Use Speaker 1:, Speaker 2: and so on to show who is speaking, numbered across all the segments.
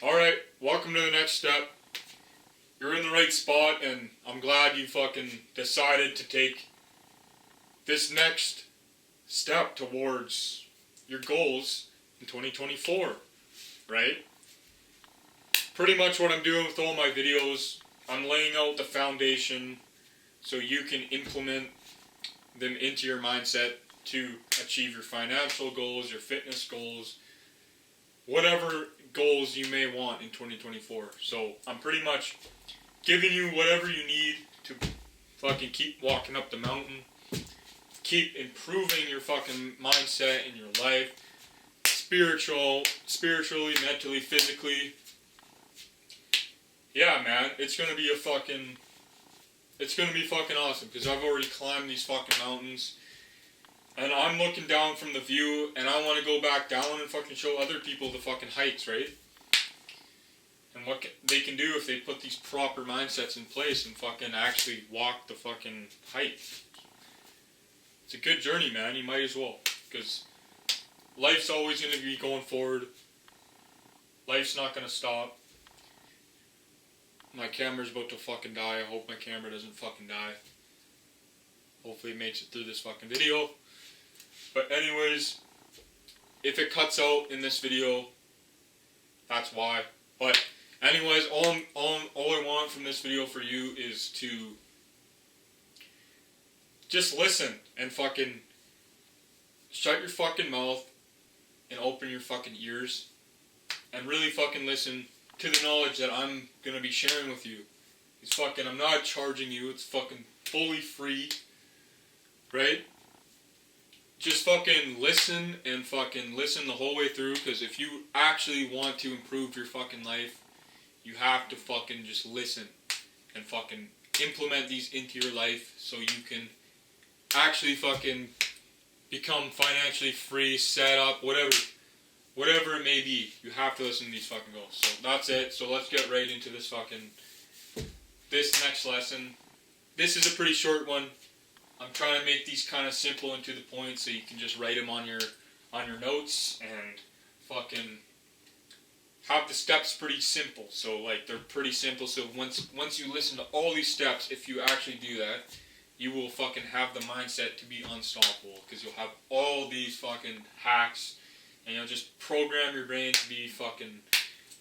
Speaker 1: Alright, welcome to the next step. You're in the right spot, and I'm glad you fucking decided to take this next step towards your goals in 2024, right? Pretty much what I'm doing with all my videos, I'm laying out the foundation so you can implement them into your mindset to achieve your financial goals, your fitness goals, whatever goals you may want in 2024. So I'm pretty much giving you whatever you need to fucking keep walking up the mountain, keep improving your fucking mindset in your life, spiritually, mentally, physically. Yeah, man, it's gonna be fucking awesome, because I've already climbed these fucking mountains, and I'm looking down from the view, and I want to go back down and fucking show other people the fucking heights, right? And what they can do if they put these proper mindsets in place and fucking actually walk the fucking height. It's a good journey, man. You might as well, because life's always going to be going forward. Life's not going to stop. My camera's about to fucking die. I hope my camera doesn't fucking die. Hopefully it makes it through this fucking video. But anyways, if it cuts out in this video, that's why. But anyways, all I want from this video for you is to just listen and fucking shut your fucking mouth and open your fucking ears and really fucking listen to the knowledge that I'm gonna be sharing with you. It's fucking, I'm not charging you, it's fucking fully free, right? Just fucking listen and fucking listen the whole way through, because if you actually want to improve your fucking life, you have to fucking just listen and fucking implement these into your life so you can actually fucking become financially free, set up, whatever it may be. You have to listen to these fucking goals. So that's it. So let's get right into this next lesson. This is a pretty short one. I'm trying to make these kind of simple and to the point so you can just write them on your notes and fucking have the steps pretty simple. So like they're pretty simple. So once you listen to all these steps, if you actually do that, you will fucking have the mindset to be unstoppable, because you'll have all these fucking hacks and you'll just program your brain to be fucking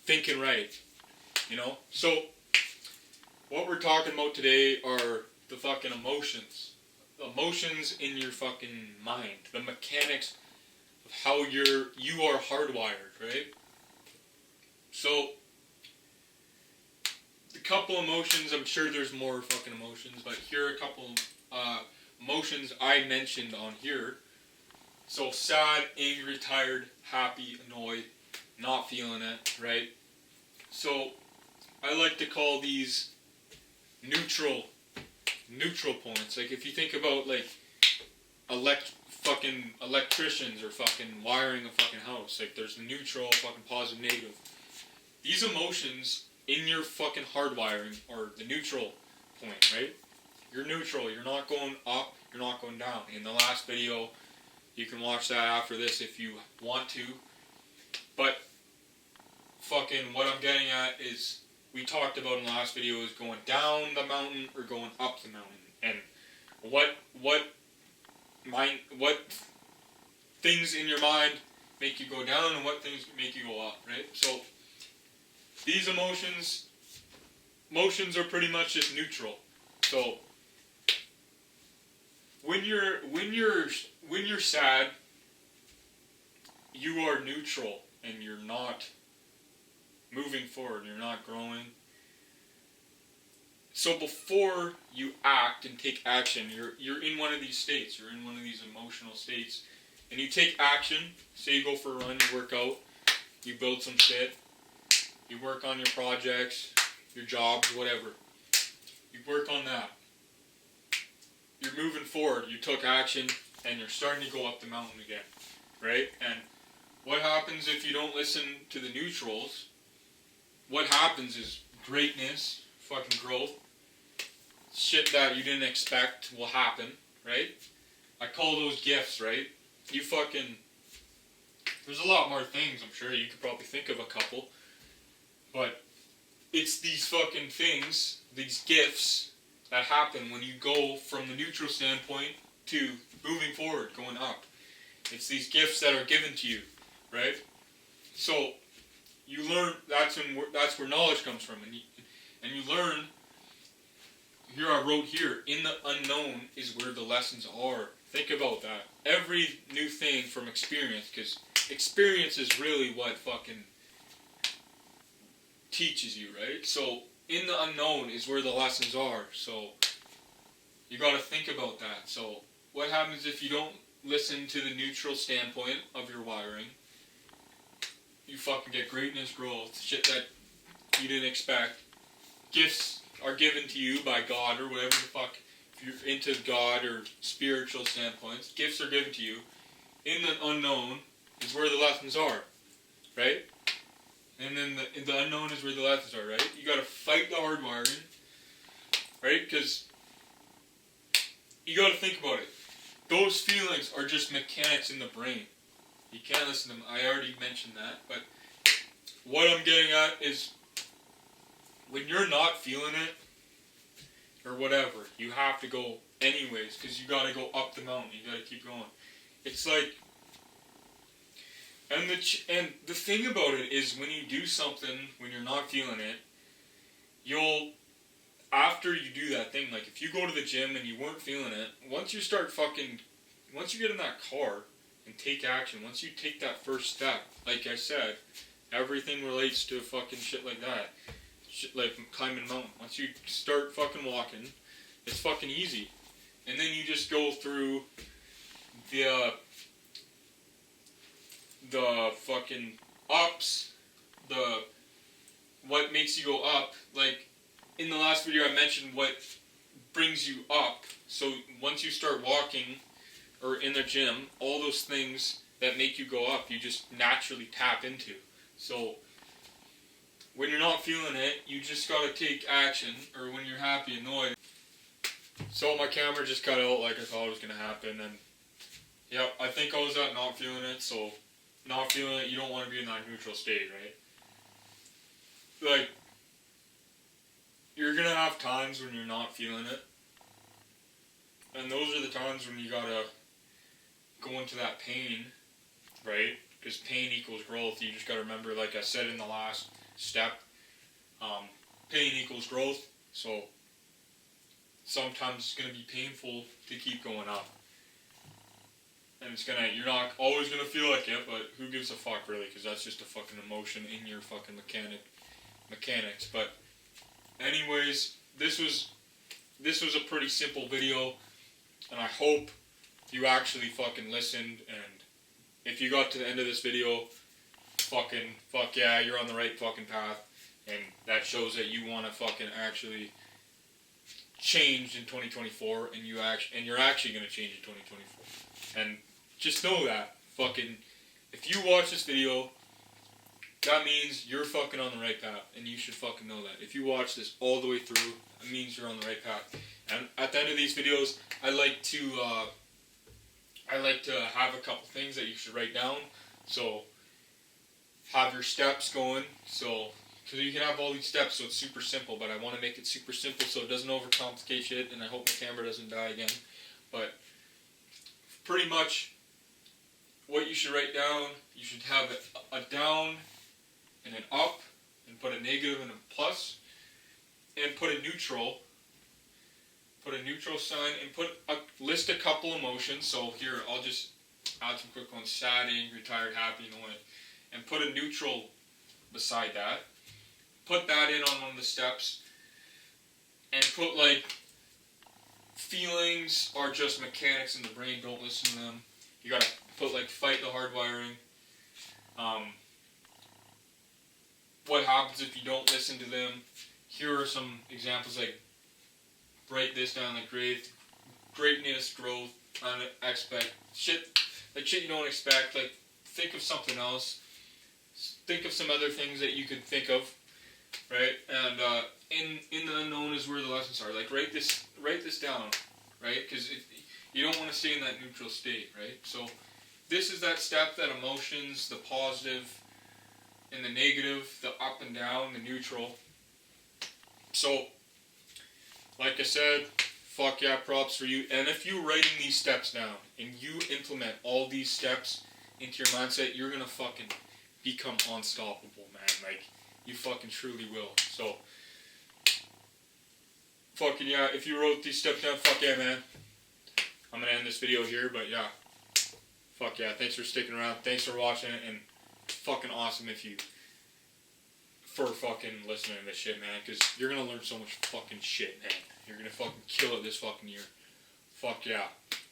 Speaker 1: thinking right, you know? So what we're talking about today are the fucking emotions. Emotions in your fucking mind, the mechanics of how you are hardwired, right? So, a couple emotions, I'm sure there's more fucking emotions, but here are a couple emotions I mentioned on here. So, sad, angry, tired, happy, annoyed, not feeling it, right? So, I like to call these neutral points. Like if you think about like fucking electricians or fucking wiring a fucking house, like there's the neutral, fucking positive, negative. These emotions in your fucking hardwiring are the neutral point, right? You're neutral. You're not going up. You're not going down. In the last video, you can watch that after this if you want to. But fucking what I'm getting at is, we talked about in the last video, is going down the mountain or going up the mountain, and what things in your mind make you go down and what things make you go up, right? So these emotions are pretty much just neutral. So when you're sad, you are neutral and you're not moving forward, you're not growing. So before you act and take action, you're in one of these states, you're in one of these emotional states, and you take action. Say you go for a run, you work out, you build some shit, you work on your projects, your jobs, whatever. You work on that. You're moving forward, you took action, and you're starting to go up the mountain again, right? And what happens if you don't listen to the neutrals? What happens is greatness, fucking growth, shit that you didn't expect will happen, right? I call those gifts, right? You fucking, there's a lot more things, I'm sure. You could probably think of a couple. it's these fucking things, these gifts that happen when you go from the neutral standpoint to moving forward, going up. It's these gifts that are given to you, right? So you learn. That's where knowledge comes from, and you learn. Here I wrote here, in the unknown is where the lessons are. Think about that. Every new thing from experience, because experience is really what fucking teaches you, right? So in the unknown is where the lessons are. So you got to think about that. So what happens if you don't listen to the neutral standpoint of your wiring? You fucking get greatness, growth, shit that you didn't expect. Gifts are given to you by God or whatever the fuck. If you're into God or spiritual standpoints, gifts are given to you. In the unknown is where the lessons are, right? And then the unknown is where the lessons are, right? You gotta fight the hard wiring, right? Because you gotta think about it. Those feelings are just mechanics in the brain. You can't listen to them. I already mentioned that, but what I'm getting at is when you're not feeling it or whatever, you have to go anyways because you gotta go up the mountain. You gotta keep going. It's like, and the thing about it is when you do something when you're not feeling it, you'll, after you do that thing, like if you go to the gym and you weren't feeling it, once you get in that car and take action, once you take that first step, like I said, everything relates to fucking shit like that. Shit like climbing a mountain. Once you start fucking walking, it's fucking easy. And then you just go through the fucking ups, what makes you go up. Like, in the last video I mentioned what brings you up. So once you start walking or in the gym, all those things that make you go up, you just naturally tap into. So when you're not feeling it, you just gotta take action, or when you're happy, annoyed. So my camera just cut out like I thought it was gonna happen, and yep, I think I was at not feeling it, so not feeling it, you don't want to be in that neutral state, right? Like, you're gonna have times when you're not feeling it, and those are the times when you gotta go into that pain, right? Because pain equals growth. You just gotta remember, like I said in the last step, pain equals growth. So sometimes it's gonna be painful to keep going up, and you're not always gonna feel like it, but who gives a fuck really? Because that's just a fucking emotion in your fucking mechanics. But anyways, this was a pretty simple video, and I hope you actually fucking listened. And if you got to the end of this video, fuck yeah, you're on the right fucking path, and that shows that you want to fucking actually change in 2024, and you're actually gonna change in 2024. And just know that fucking, if you watch this video, that means you're fucking on the right path, and you should fucking know that. If you watch this all the way through, it means you're on the right path. And at the end of these videos, I like to have a couple things that you should write down. So have your steps going. So you can have all these steps, so it's super simple. But I want to make it super simple so it doesn't overcomplicate shit, and I hope my camera doesn't die again. But pretty much, what you should write down, you should have a down and an up, and put a negative and a plus, and put a neutral sign, and list a couple emotions. So here, I'll just add some quick ones: sad, angry, tired, happy, annoyed, and put a neutral beside that. Put that in on one of the steps, and put like, feelings are just mechanics in the brain, don't listen to them. You gotta put like, fight the hard wiring. What happens if you don't listen to them? Here are some examples, like, write this down, like greatness, growth, unexpected shit, like shit you don't expect. Like, think of something else. Think of some other things that you could think of, right? And in the unknown is where the lessons are. Like, write this down, right? Because you don't want to stay in that neutral state, right? So this is that step, that emotions, the positive and the negative, the up and down, the neutral, So, like I said, fuck yeah, props for you. And if you're writing these steps down and you implement all these steps into your mindset, you're gonna fucking become unstoppable, man. Like, you fucking truly will. So, fucking yeah, if you wrote these steps down, fuck yeah, man. I'm gonna end this video here, but yeah. Fuck yeah, thanks for sticking around. Thanks for watching it, and fucking awesome if you for fucking listening to this shit, man, because you're gonna learn so much fucking shit, man. You're gonna fucking kill it this fucking year. Fuck yeah.